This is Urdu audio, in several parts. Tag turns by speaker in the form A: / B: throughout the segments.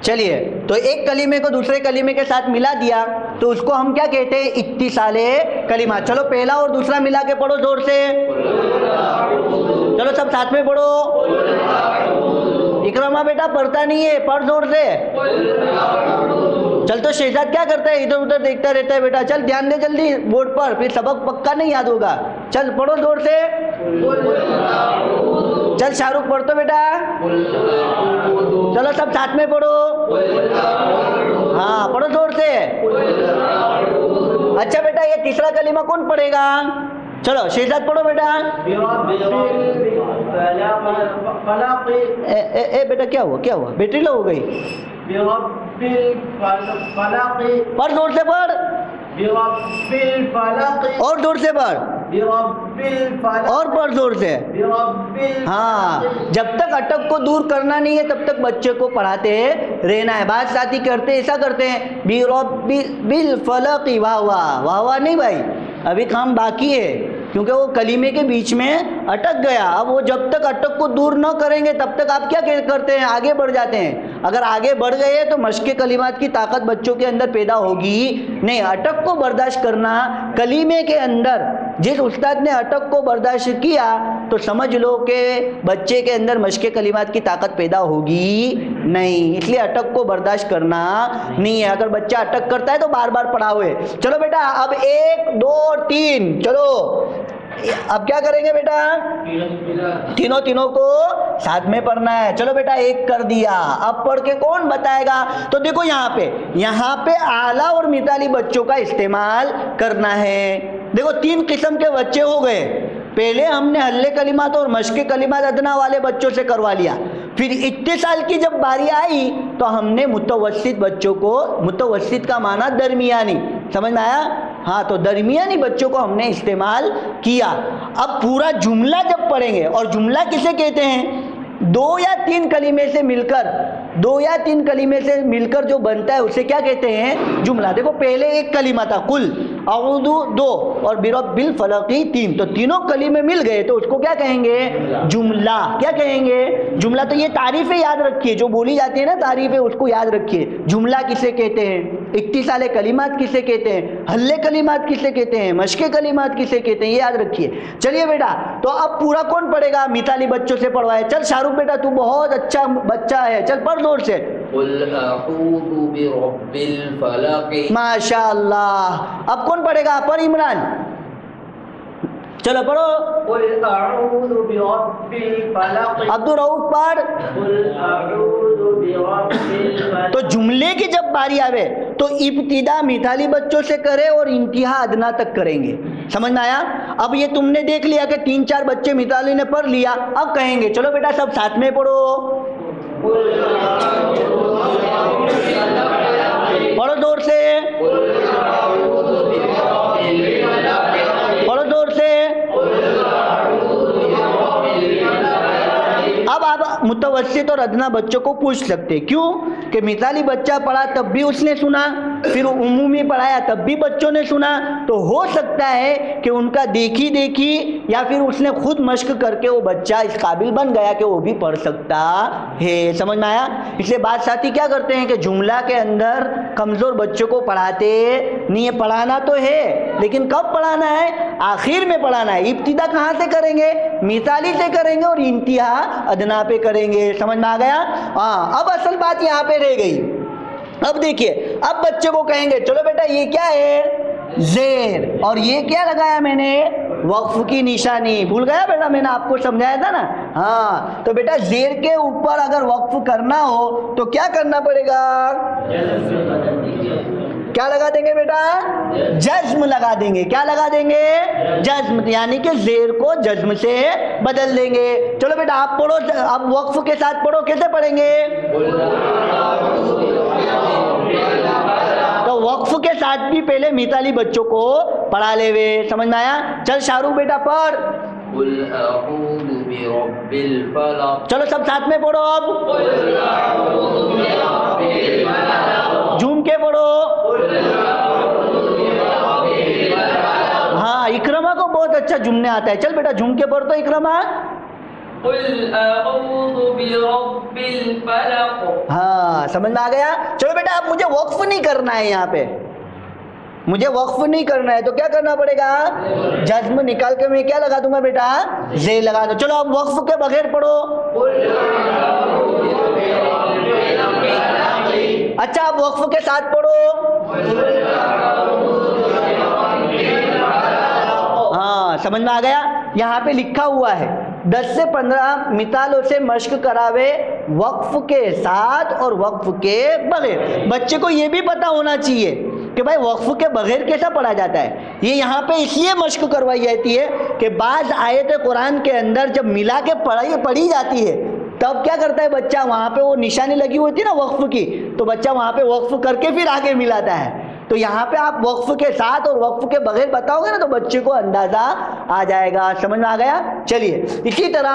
A: چلیے تو ایک کلمے کو دوسرے کلمے کے ساتھ ملا دیا تو اس کو ہم کیا کہتے ہیں؟ اتصال کلمات. چلو پہلا اور دوسرا ملا کے پڑھو زور سے. چلو سب ساتھ میں پڑھو. اکرما بیٹا پڑھتا نہیں ہے, پڑھ زور سے. چل تو شہزاد کیا کرتا ہے؟ ادھر ادھر دیکھتا رہتا ہے. بیٹا چل دھیان دے جلدی بورڈ پر, پھر سبق پکا نہیں یاد ہوگا. چل پڑھو زور سے. چل شاہ رخ پڑھ تو بیٹا. چلو سب ساتھ میں پڑھو. ہاں پڑھو زور سے. اچھا بیٹا یہ تیسرا کلمہ کون پڑھے گا؟ چلو شہزاد پڑھو بیٹا. اے بیٹا کیا ہوا, کیا ہوا؟ بیٹری لو ہو گئی. پڑھ زور سے پڑھ. اور زور سے پڑھ. اور پڑھ زور سے. ہاں جب تک اٹک کو دور کرنا نہیں ہے تب تک بچے کو پڑھاتے رہنا ہے. بعض ساتھی کرتے ایسا کرتے ہیں برب بالفلق. واہ واہ واہ واہ نہیں بھائی, ابھی کام باقی ہے کیونکہ وہ کلمے کے بیچ میں اٹک گیا. اب وہ جب تک اٹک کو دور نہ کریں گے تب تک آپ کیا کرتے ہیں؟ آگے بڑھ جاتے ہیں. اگر آگے بڑھ گئے تو مشق کلمات کی طاقت بچوں کے اندر پیدا ہوگی نہیں. اٹک کو برداشت کرنا کلمے کے اندر, جس استاد نے اٹک کو برداشت کیا تو سمجھ لو کہ بچے کے اندر مشق کلمات کی طاقت پیدا ہوگی نہیں. اس لیے اٹک کو برداشت کرنا نہیں ہے. اگر بچہ اٹک کرتا ہے تو بار بار پڑھاؤ ہے. چلو بیٹا اب 1 2 3 چلو اب کیا کریں گے بیٹا؟ تینوں کو ساتھ میں پڑھنا ہے. چلو بیٹا ایک کر دیا, اب پڑھ کے کون بتائے گا؟ تو دیکھو یہاں پہ اعلیٰ اور مثالی بچوں کا استعمال کرنا ہے. دیکھو 3 قسم کے بچے ہو گئے. پہلے ہم نے حل کلمات اور مشق کلمات ادنا والے بچوں سے کروا لیا. پھر اتصال کی جب باری آئی تو ہم نے متوسط بچوں کو, متوسط کا معنی درمیانی, سمجھ میں آیا؟ ہاں تو درمیانی بچوں کو ہم نے استعمال کیا. اب پورا جملہ جب پڑھیں گے, اور جملہ کسے کہتے ہیں؟ 2 یا 3 کلمے سے مل کر جو بنتا ہے اسے کیا کہتے ہیں؟ جملہ. دیکھو پہلے ایک کلمہ تھا قل اعوذ 2 اور برب الفلق 3, تو تینوں کلمے مل گئے تو اس کو کیا کہیں گے؟ جملہ. کیا کہیں گے؟ جملہ. تو یہ تعریفیں یاد رکھیے, جو بولی جاتی ہے نا تعریفیں, اس کو یاد رکھیے. جملہ کسے کہتے ہیں؟ اتصال کلمات کسے کہتے ہیں؟ حل کلمات کسے کہتے ہیں؟ مشق کلمات کسے کہتے ہیں؟ یہ یاد رکھیے. چلیے بیٹا تو اب پورا کون پڑھے گا؟ مثالی بچوں سے پڑھوائے. چل شاہ رخ بیٹا تو بہت اچھا بچہ ہے, چل پڑھ زور سے.
B: قل اعوذ برب الفلق.
A: ماشاء اللہ. اب کون پڑھے گا؟ پر عمران. چلو پڑھو.
C: قل اعوذ برب الفلق.
A: عبدالرؤف پڑھ.
C: قل اعوذ برب الفلق.
A: تو جملے کی جب باری آوے تو ابتدا مثالی بچوں سے کرے اور انتہا ادنا تک کریں گے. سمجھ میں آیا؟ اب یہ تم نے دیکھ لیا کہ 3-4 بچے مثالی نے پڑھ لیا. اب کہیں گے چلو بیٹا سب ساتھ میں پڑھو. پڑھو زور سے. پڑھو زور سے. اب آپ متوسط اور ادنا بچوں کو پوچھ سکتے, کیوں کہ مثالی بچہ پڑھا تب بھی اس نے سنا, پھر عمومی پڑھایا تب بھی بچوں نے سنا, تو ہو سکتا ہے کہ ان کا دیکھی یا پھر اس نے خود مشق کر کے وہ بچہ اس قابل بن گیا کہ وہ بھی پڑھ سکتا ہے. سمجھ میں آیا؟ اس لیے بعض ساتھی کیا کرتے ہیں کہ جملہ کے اندر کمزور بچوں کو پڑھاتے نہیں ہے. پڑھانا تو ہے لیکن کب پڑھانا ہے؟ آخر میں پڑھانا ہے. ابتدا کہاں سے کریں گے؟ مثالی سے کریں گے اور انتہا ادنا پہ کریں گے. سمجھ میں آ گیا؟ ہاں اب اصل بات یہاں پہ رہ گئی. اب دیکھیے, اب بچے کو کہیں گے چلو بیٹا یہ کیا ہے؟ زیر. اور یہ کیا لگایا میں نے؟ وقف کی نشانی. بھول گیا بیٹا؟ میں نے آپ کو سمجھایا تھا نا. ہاں تو بیٹا زیر کے اوپر اگر وقف کرنا ہو تو کیا کرنا پڑے گا؟ کیا لگا دیں گے بیٹا؟ جزم لگا دیں گے. کیا لگا دیں گے؟ جزم. یعنی کہ زیر کو جزم سے بدل دیں گے. چلو بیٹا آپ پڑھو, اب وقف کے ساتھ پڑھو. کیسے پڑھیں گے؟ تو وقف کے ساتھ بھی پہلے مثالی بچوں کو پڑھا لے وے. سمجھ میں آیا؟ چل شاہ رخ بیٹا پڑھ.
B: قل اعوذ برب الفلق.
A: چلو سب ساتھ میں پڑھو. اب جھوم کے پڑھو. ہاں اکرما کو بہت اچھا جھومنے آتا ہے. چل بیٹا جھوم کے پڑھ تو اکرما.
B: قل أعوذ برب الفلق.
A: ہاں سمجھ میں آ گیا. چلو بیٹا اب مجھے وقف نہیں کرنا ہے, یہاں پہ مجھے وقف نہیں کرنا ہے تو کیا کرنا پڑے گا؟ جزم نکال کے میں کیا لگا دوں گا بیٹا؟ زیر لگا دو. چلو اب وقف کے بغیر پڑھو. اچھا اب وقف کے ساتھ پڑھو. ہاں سمجھ میں آ گیا. یہاں پہ لکھا ہوا ہے 10 سے 15 مثالوں سے مشق کراوے وقف کے ساتھ اور وقف کے بغیر. بچے کو یہ بھی پتا ہونا چاہیے کہ بھائی وقف کے بغیر کیسا پڑھا جاتا ہے. یہ یہاں پہ اس لیے مشق کروائی جاتی ہے کہ بعض آیت قرآن کے اندر جب ملا کے پڑھی جاتی ہے تب کیا کرتا ہے بچہ, وہاں پہ وہ نشانی لگی ہوتی ہے نا وقف کی, تو بچہ وہاں پہ وقف کر کے پھر آگے ملاتا ہے. تو یہاں پہ آپ وقف کے ساتھ اور وقف کے بغیر بتاؤ گے نا تو بچے کو اندازہ آ جائے گا. سمجھ میں آ گیا. چلیے اسی طرح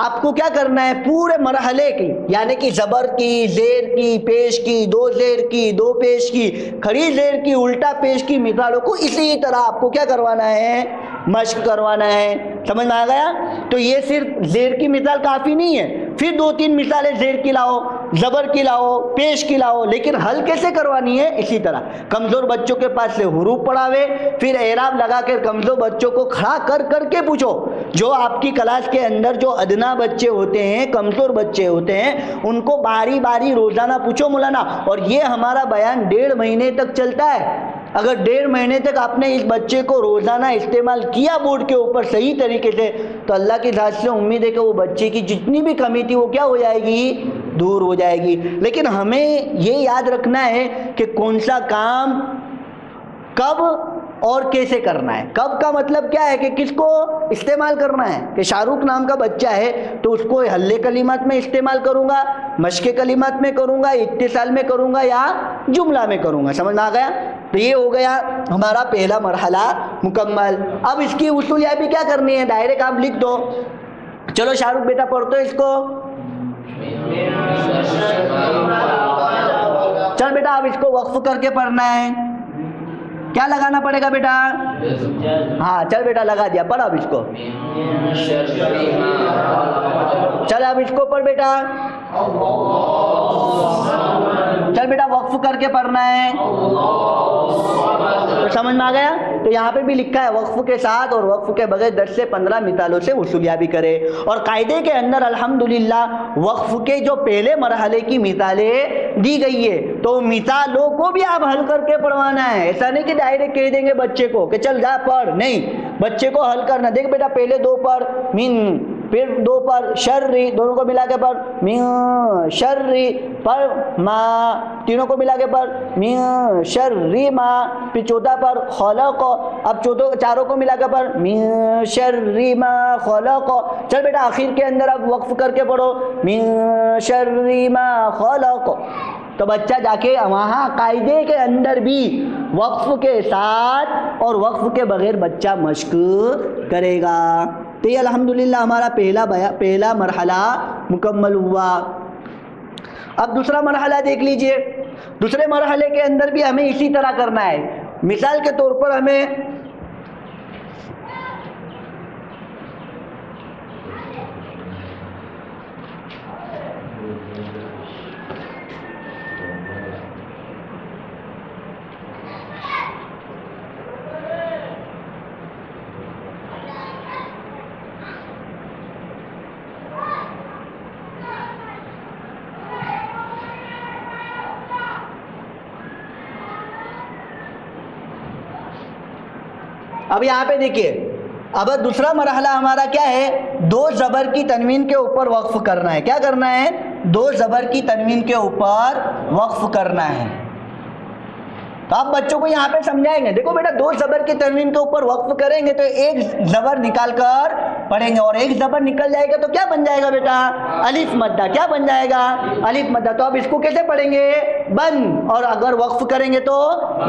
A: آپ کو کیا کرنا ہے, پورے مرحلے کی یعنی کہ زبر کی, زیر کی, پیش کی, 2 زیر کی, 2 پیش کی, کھڑی زیر کی, الٹا پیش کی مثالوں کو اسی طرح آپ کو کیا کروانا ہے, مشق کروانا ہے. سمجھ میں آ گیا. تو یہ صرف زیر کی مثال کافی نہیں ہے, پھر 2-3 مثالیں زیر کی لاؤ, زبر کی لاؤ, پیش کی لاؤ, لیکن حل کیسے کروانی ہے اسی طرح. کمزور بچوں کے پاس سے حروف پڑھاوے, پھر اعراب لگا کر کمزور بچوں کو کھڑا کر کر کے پوچھو. جو آپ کی کلاس کے اندر جو ادنا بچے ہوتے ہیں, کمزور بچے ہوتے ہیں, ان کو باری باری روزانہ پوچھو مولانا. اور یہ ہمارا بیان 1.5 مہینے تک چلتا ہے. اگر 1.5 مہینے تک آپ نے اس بچے کو روزانہ استعمال کیا بورڈ کے اوپر صحیح طریقے سے, تو اللہ کی ذات سے امید ہے کہ وہ بچے کی جتنی بھی کمی تھی وہ کیا ہو جائے گی, دور ہو جائے گی. لیکن ہمیں یہ یاد رکھنا ہے کہ کون سا کام کب اور کیسے کرنا ہے. کب کا مطلب کیا ہے کہ کس کو استعمال کرنا ہے. کہ شاہ رخ نام کا بچہ ہے تو اس کو حل کلمات میں استعمال کروں گا, مشق کلمات میں کروں گا, اتصال میں کروں گا یا جملہ میں کروں گا. سمجھ میں آ گیا. تو یہ ہو گیا ہمارا پہلا مرحلہ مکمل. اب اس کی اصولیابی کیا کرنی ہے, ڈائریکٹ آپ لکھ دو. چلو شاہ رخ بیٹا پڑھ دو اس کو. چل بیٹا اب اس کو وقف کر کے پڑھنا ہے. کیا لگانا پڑے گا بیٹا؟ ہاں چل بیٹا لگا دیا, پڑھ اب اس کو. چل اب اس کو پڑھ بیٹا. چل بیٹا وقف کر کے پڑھنا ہے. تو سمجھ میں آ گیا. تو یہاں پہ بھی لکھا ہے وقف کے ساتھ اور وقف کے بغیر 10 سے 15 مثالوں سے اصولیابی کرے. اور قاعدے کے اندر الحمدللہ وقف کے جو پہلے مرحلے کی مثالیں دی گئی ہے, تو مثالوں کو بھی آپ حل کر کے پڑھوانا ہے. ایسا نہیں کہ ڈائریکٹ کہہ دیں گے بچے کو کہ چل جا پڑھ, نہیں, بچے کو حل کرنا. دیکھ بیٹا پہلے 2 پڑھ من, پھر 2 پر شرری, دونوں کو ملا کے پڑھ من شرری, پر ما, تینوں کو ملا کے پڑھ من شرری ما, پھر 4 پر خلق, اب 4 کو ملا کے پڑھ من شرری ما خلق. چل بیٹا آخر کے اندر اب وقف کر کے پڑھو من شرری ما خلق. تو بچہ جا کے وہاں قاعدے کے اندر بھی وقف کے ساتھ اور وقف کے بغیر بچہ مشق کرے گا. تو یہ الحمدللہ ہمارا پہلا مرحلہ مکمل ہوا. اب دوسرا مرحلہ دیکھ لیجئے. دوسرے مرحلے کے اندر بھی ہمیں اسی طرح کرنا ہے. مثال کے طور پر ہمیں اب یہاں پہ دیکھیے, اب دوسرا مرحلہ ہمارا کیا ہے, 2 زبر کی تنوین کے اوپر وقف کرنا ہے. کیا کرنا ہے؟ 2 زبر کی تنوین کے اوپر وقف کرنا ہے. تو آپ بچوں کو یہاں پہ سمجھائیں گے. دیکھو بیٹا 2 زبر کی تنوین کے اوپر وقف کریں گے تو ایک زبر نکال کر پڑھیں گے, اور ایک زبر نکل جائے گا تو کیا بن جائے گا بیٹا؟ الف مدہ. کیا بن جائے گا؟ الف مدہ. تو اب اس کو کیسے پڑھیں گے؟ بن. اور اگر وقف کریں گے تو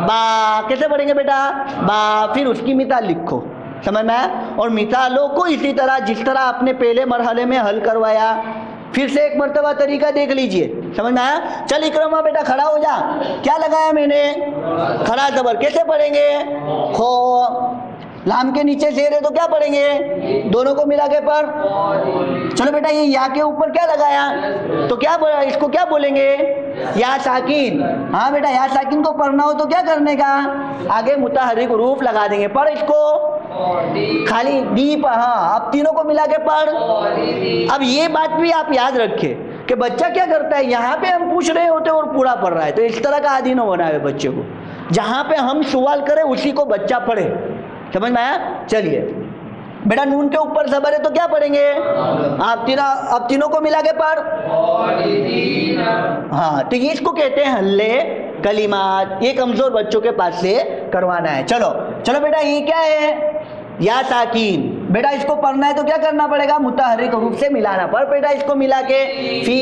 A: با. کیسے پڑھیں گے بیٹا؟ با. پھر اس کی مثال لکھو. سمجھ میں؟ اور مثالوں کو اسی طرح جس طرح آپ نے پہلے مرحلے میں حل کروایا, پھر سے ایک مرتبہ طریقہ دیکھ لیجئے. سمجھ میں آیا؟ چل اکرما بیٹا کھڑا ہو جا. کیا لگایا میں نے؟ کھڑا زبر. کیسے پڑھیں گے؟ خو. لام کے نیچے زیر ہے تو کیا پڑھیں گے؟ دونوں کو ملا کے پر. چلو بیٹا یہ یا کے اوپر کیا لگایا تو کیا اس کو کیا بولیں گے؟ یا ساکن. ہاں بیٹا یا ساکن کو پڑھنا ہو تو کیا کرنے کا؟ آگے متحرک حروف لگا دیں گے. پڑھ اس کو خالی دی پر. ہاں اب تینوں کو ملا کے پڑھ. اب یہ بات بھی آپ یاد رکھیں کہ بچہ کیا کرتا ہے، یہاں پہ ہم پوچھ رہے ہوتے اور پورا پڑھ رہا ہے، تو اس طرح کا عادی نہ بنا ہے بچے کو. جہاں پہ ہم سوال کریں اسی کو بچہ پڑھے. سمجھ میں آیا؟ چلیے بیٹا نون کے اوپر زبر ہے تو کیا پڑھیں گے؟ اب تینوں کو ملا کے پڑھ. ہاں تو یہ اس کو کہتے ہیں حلے کلمات. یہ کمزور بچوں کے پاس سے کروانا ہے. چلو بیٹا یہ کیا ہے؟ یا ساکین. بیٹا اس کو پڑھنا ہے تو کیا کرنا پڑے گا؟ متحرک حروف سے ملانا. پڑھ بیٹا اس کو ملا کے فی.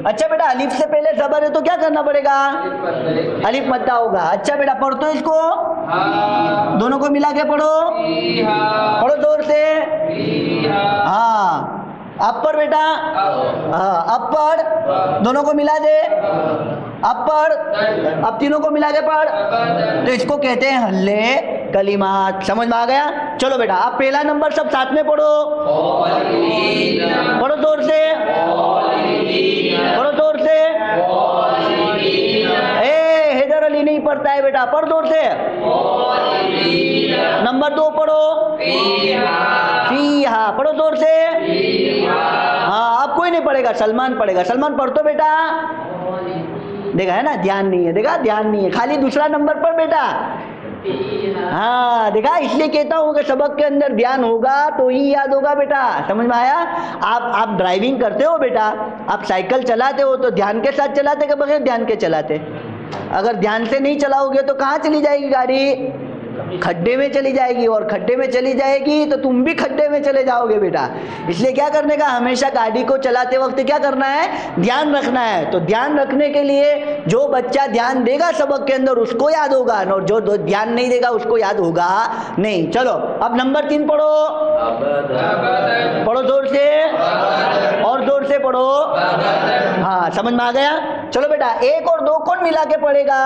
A: اچھا بیٹا الف سے پہلے زبر ہے تو کیا کرنا پڑے گا؟ الف مدہ ہوگا. اچھا بیٹا پڑھ تو اس کو دونوں کو ملا کے پڑھو. پڑھو زور سے. ہاں اب پڑھ بیٹا. ہاں اب پڑھ. دونوں کو ملا دے. اب پڑھ. اب تینوں کو ملا کے پڑھ. تو اس کو کہتے ہیں حلے کلمات. سمجھ میں آ گیا؟ چلو بیٹا آپ پہلا نمبر سب ساتھ میں پڑھو. پڑھو زور سے. پڑھو زور سے. حیدر علی نہیں پڑھتا ہے بیٹا. پڑھ زور سے. نمبر 2 پڑھو. فیہا. پڑھو زور سے. ہاں اب کوئی نہیں پڑھے گا، سلمان پڑھے گا. سلمان پڑھ تو بیٹا. دیکھا ہے نا دھیان نہیں ہے. دیکھا دھیان نہیں ہے. خالی دوسرا نمبر پر بیٹا. ہاں دیکھا اس لیے کہتا ہوں کہ سبق کے اندر دھیان ہوگا تو ہی یاد ہوگا بیٹا. سمجھ میں آیا؟ آپ ڈرائیونگ کرتے ہو بیٹا، آپ سائیکل چلاتے ہو تو دھیان کے ساتھ چلاتے کہ بغیر دھیان کے چلاتے؟ اگر دھیان سے نہیں چلاؤ گے تو کہاں چلی جائے گی گاڑی؟ کھڈے میں چلی جائے گی. اور کھڈے میں چلی جائے گی تو تم بھی کھڈے میں چلے جاؤ گے بیٹا. اس لیے کیا کرنے کا، ہمیشہ گاڑی کو چلاتے وقت کیا کرنا ہے؟ دھیان رکھنا ہے. تو دھیان رکھنے کے لیے جو بچہ دھیان دے گا سبق کے اندر اس کو یاد ہوگا، اور جو دھیان نہیں دے گا اس کو یاد ہوگا نہیں. چلو اب نمبر 3 پڑھو. پڑھو زور سے اور زور سے پڑھو. ہاں سمجھ میں آ گیا؟ چلو بیٹا 1 اور 2 کون ملا کے پڑھے گا؟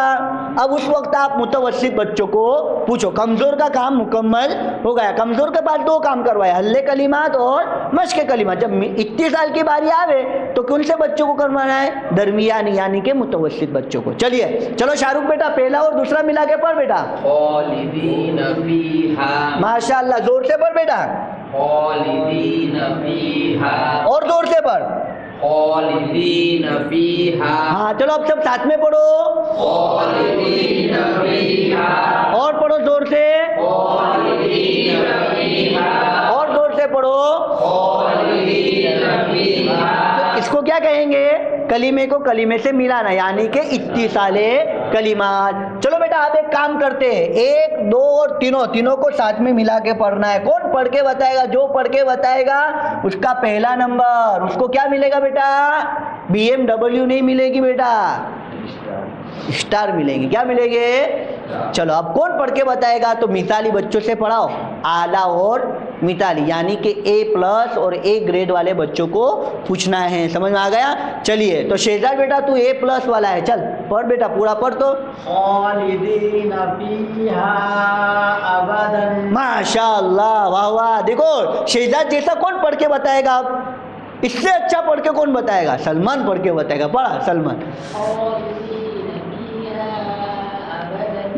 A: اب اس وقت آپ متوسط بچوں کو پوچھو. کمزور کا کام مکمل ہو گیا. کمزور کے بعد 2 کام کروائے، حلے کلمات اور مشق کلمات. جب 21 سال کی باری آوے تو کون سے بچوں کو کروانا ہے؟ درمیانی یعنی کہ متوسط بچوں کو. چلیے چلو شاہ رخ بیٹا پہلا اور دوسرا ملا کے پڑھ بیٹا.
B: خالدین فیہا.
A: ماشاء اللہ زور سے پڑھ بیٹا.
B: خالدین فیہا.
A: اور زور سے پڑھ.
B: خالدین فیہا.
A: ہاں چلو اب سب ساتھ میں پڑھو.
B: خالدین فیہا.
A: اور پڑھو زور سے.
B: خالدین فیہا.
A: اور زور سے پڑھو.
B: خالدین فیہا.
A: اس کو کیا کہیں گے؟ کلمے کو کلمے سے ملانا یعنی کہ اتصال کلمات. چلو بیٹا آپ ایک کام کرتے ہیں، 1 2 اور تینوں کو ساتھ میں ملا کے پڑھنا ہے. کون پڑھ کے بتائے گا؟ جو پڑھ کے بتائے گا اس کا پہلا نمبر. اس کو کیا ملے گا بیٹا؟ BMW نہیں ملے گی بیٹا، اسٹار ملیں گے. کیا ملیں گے؟ چلو اب کون پڑھ کے بتائے گا؟ تو مثالی بچوں سے پڑھاؤ، اعلیٰ اور مثالی یعنی کہ A+ اور A گریڈ والے بچوں کو پوچھنا ہے. سمجھ میں آ گیا؟ چلیے تو شہزاد بیٹا تو A+ والا ہے، چل پڑھ بیٹا پورا پڑھ تو.
C: خالدین فیہا ابدا.
A: ماشاء اللہ واہ واہ. دیکھو شہزاد جیسا کون پڑھ کے بتائے گا؟ اس سے اچھا پڑھ کے کون بتائے گا؟ سلمان پڑھ کے بتائے گا. پڑھا سلمان.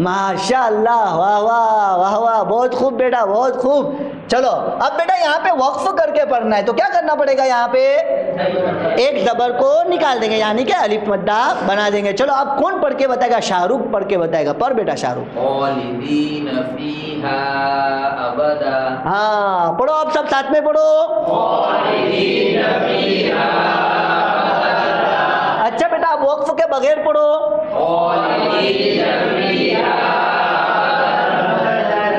A: ماشاء اللہ واہ واہ واہ واہ. بہت خوب بیٹا بہت خوب. چلو اب بیٹا یہاں پہ وقف کر کے پڑھنا ہے تو کیا کرنا پڑے گا؟ یہاں پہ ایک زبر کو نکال دیں گے یعنی کہ الف مدہ بنا دیں گے. چلو اب کون پڑھ کے بتائے گا؟ شاہ رخ پڑھ کے بتائے گا. پڑھ بیٹا شاہ رخ.
B: خالدین فیہا ابدا.
A: ہاں پڑھو اب سب ساتھ میں پڑھو.
B: خالدین فیہا ابدا.
A: اچھا بیٹا اب وقف کے بغیر پڑھو.
B: خالدین فیہا.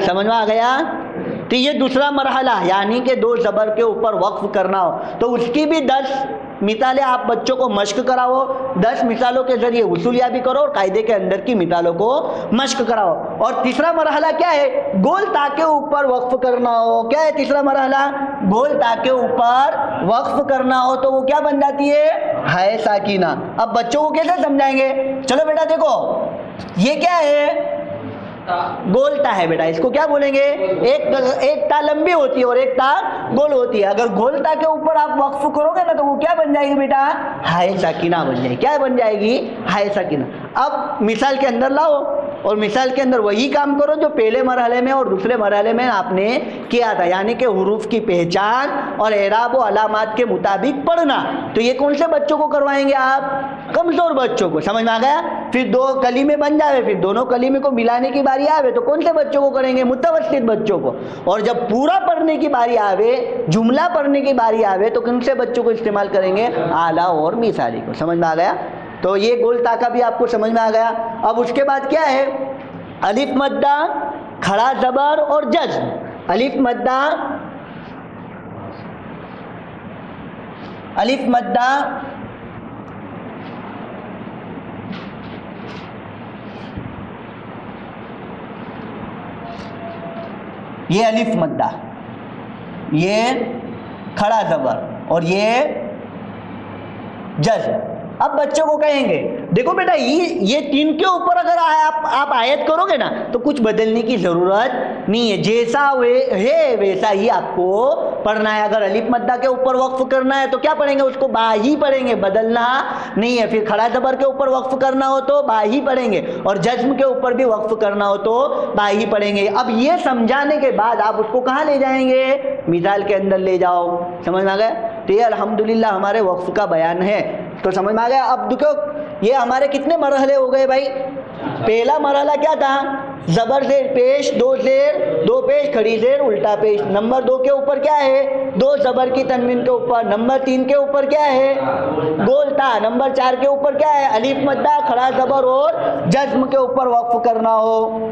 A: سمجھ میں آ گیا؟ تو یہ دوسرا مرحلہ یعنی کہ 2 زبر کے اوپر وقف کرنا ہو تو اس کی بھی 10 مثالیں آپ بچوں کو مشق کراؤ. 10 مثالوں کے ذریعے وصولیابی کرو اور قاعدے کے اندر کی مثالوں کو مشق کراؤ. اور تیسرا مرحلہ کیا ہے؟ گول تا کے اوپر وقف کرنا ہو. کیا ہے تیسرا مرحلہ؟ گول تا کے اوپر وقف کرنا ہو تو وہ کیا بن جاتی ہے؟ ہائے ساکینہ. اب بچوں کو کیسے سمجھائیں گے؟ چلو بیٹا دیکھو یہ کیا ہے؟ گول تا ہے بیٹا. اس کو کیا بولیں گے؟ ایک تا لمبی ہوتی ہے اور ایک تا گول ہوتی ہے. اگر گول تا کے اوپر آپ وقف کرو گے نا تو وہ کیا بن جائے گی بیٹا؟ ہائے ساکنہ بن جائے گی. کیا بن جائے گی؟ ہائے ساکنہ. اب مثال کے اندر لاؤ اور مثال کے اندر وہی کام کرو جو پہلے مرحلے میں اور دوسرے مرحلے میں آپ نے کیا تھا, یعنی کہ حروف کی پہچان اور اعراب و علامات کے مطابق پڑھنا. تو یہ کون سے بچوں کو کروائیں گے آپ؟ کمزور بچوں کو. سمجھ میں آ گیا؟ پھر دو کلیمے بن جاوے, پھر دونوں کلیمے کو ملانے کی باری آوے تو کون سے بچوں کو کریں گے؟ متوسط بچوں کو. اور جب پورا پڑھنے کی باری آوے, جملہ پڑھنے کی باری آوے تو کون سے بچوں کو استعمال کریں گے؟ اعلیٰ اور مثالی کو. سمجھ میں آ گیا؟ تو یہ گول تا کا بھی آپ کو سمجھ میں آ گیا. اب اس کے بعد کیا ہے؟ الف مدہ, کھڑا زبر اور جزم. الف مدہ, الف مدہ, یہ الف مدہ, یہ کھڑا زبر اور یہ جزم. اب بچوں کو کہیں گے دیکھو بیٹا یہ تین کے اوپر اگر آپ آیت کرو گے نا تو کچھ بدلنے کی ضرورت نہیں ہے, جیسا ہے ویسا ہی آپ کو پڑھنا ہے. اگر الف مدہ کے اوپر وقف کرنا ہے تو کیا پڑھیں گے؟ اس کو با ہی پڑھیں گے, بدلنا نہیں ہے. پھر کھڑا زبر کے اوپر وقف کرنا ہو تو با ہی پڑھیں گے, اور جزم کے اوپر بھی وقف کرنا ہو تو با ہی پڑھیں گے. اب یہ سمجھانے کے بعد آپ اس کو کہاں لے جائیں گے؟ مثال کے اندر لے جاؤ. سمجھ میں آ گیا؟ تو یہ الحمدللہ ہمارے وقف کا بیان ہے. تو سمجھ میں آ گیا؟ اب دیکھو یہ ہمارے کتنے مرحلے ہو گئے بھائی؟ پہلا مرحلہ کیا تھا؟ زبر زیر پیش, دو زیر, دو پیش, کھڑی زیر, الٹا پیش. نمبر 2 کے اوپر کیا ہے؟ دو زبر کی تنوین کے اوپر. نمبر 3 کے اوپر کیا ہے؟ گول تا. نمبر 4 کے اوپر کیا ہے؟ الف مدہ, کھڑا زبر اور جزم کے اوپر وقف کرنا ہو.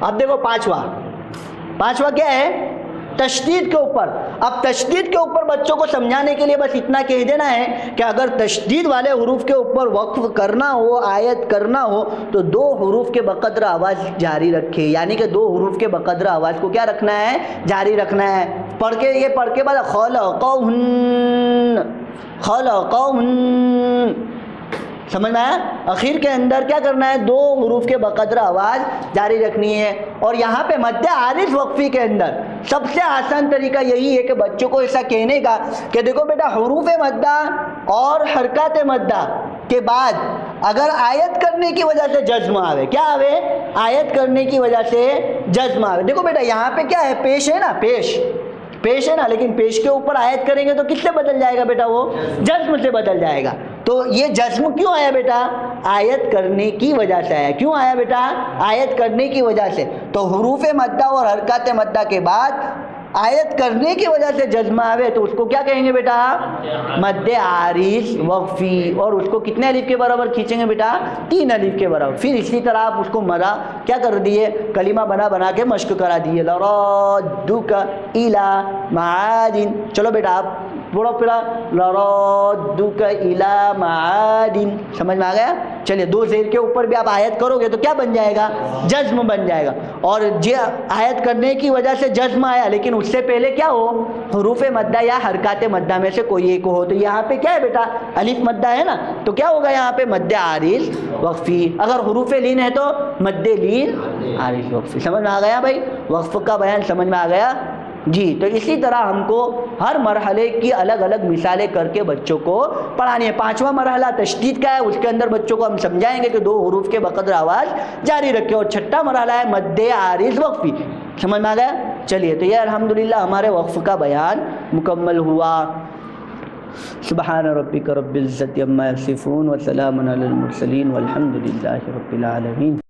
A: اب دیکھو پانچواں کیا ہے؟ تشدید کے اوپر. اب تشدید کے اوپر بچوں کو سمجھانے کے لیے بس اتنا کہہ دینا ہے کہ اگر تشدید والے حروف کے اوپر وقف کرنا ہو, آیت کرنا ہو تو 2 حروف کے بقدر آواز جاری رکھے. یعنی کہ 2 حروف کے بقدر آواز کو کیا رکھنا ہے؟ جاری رکھنا ہے. پڑھ کے بعد خلقہن, خلقہن. سمجھ میں آیا؟ اخیر کے اندر کیا کرنا ہے؟ 2 حروف کے بقدر آواز جاری رکھنی ہے. اور یہاں پہ مد عارض وقفی کے اندر سب سے آسان طریقہ یہی ہے کہ بچوں کو ایسا کہنے کا کہ دیکھو بیٹا حروف مدہ اور حرکات مدہ کے بعد اگر آیت کرنے کی وجہ سے جزم آوے, کیا آوے؟ آیت کرنے کی وجہ سے جزم آوے. دیکھو بیٹا یہاں پہ کیا ہے؟ پیش ہے نا, پیش ہے نا, لیکن پیش کے اوپر آیت کریں گے تو کس سے بدل جائے گا بیٹا؟ وہ جزم سے بدل جائے گا. تو یہ جزم کیوں آیا بیٹا؟ آیت کرنے کی وجہ سے آیا. کیوں آیا بیٹا؟ آیت کرنے کی وجہ سے. تو حروف مدہ اور حرکات مدہ کے بعد آیت کرنے کی وجہ سے جزم آوے تو اس کو کیا کہیں گے بیٹا؟ مد عارض وقفی. اور اس کو کتنے الف کے برابر کھینچیں گے بیٹا؟ 3 الف کے برابر. پھر اسی طرح آپ اس کو مرا کیا کر دیے؟ کلمہ بنا کے مشق کرا دیے. لرادک الی معادن. چلو بیٹا آپ پڑھو پھر لرادک الی معادن. سمجھ میں آ گیا؟ چلیے 2 زیر کے اوپر بھی آپ آیت کرو گے تو کیا بن جائے گا؟ جزم بن جائے گا. اور آیت کرنے کی وجہ سے جزم آیا لیکن اس سے پہلے کیا ہو؟ حروف مدہ یا حرکات مدہ میں سے کوئی ایک ہو. تو یہاں پہ کیا ہے بیٹا؟ الف مدہ ہے نا, تو کیا ہوگا یہاں پہ؟ مد عارض وقفی. اگر حروف لین ہے تو مد لین عارض وقفی. سمجھ میں آ گیا بھائی؟ وقف کا بیان سمجھ میں آ گیا جی. تو اسی طرح ہم کو ہر مرحلے کی الگ الگ مثالیں کر کے بچوں کو پڑھانی ہے. 5واں مرحلہ تشدید کا ہے, اس کے اندر بچوں کو ہم سمجھائیں گے کہ 2 حروف کے بقدر آواز جاری رکھے. اور 6واں مرحلہ ہے مد عارض وقفی. سمجھ میں آ گیا؟ چلیے تو یہ الحمدللہ ہمارے وقف کا بیان مکمل ہوا. سبحان ربک رب العزت عما یصفون وسلام علی المرسلین والحمد للہ رب العالمین.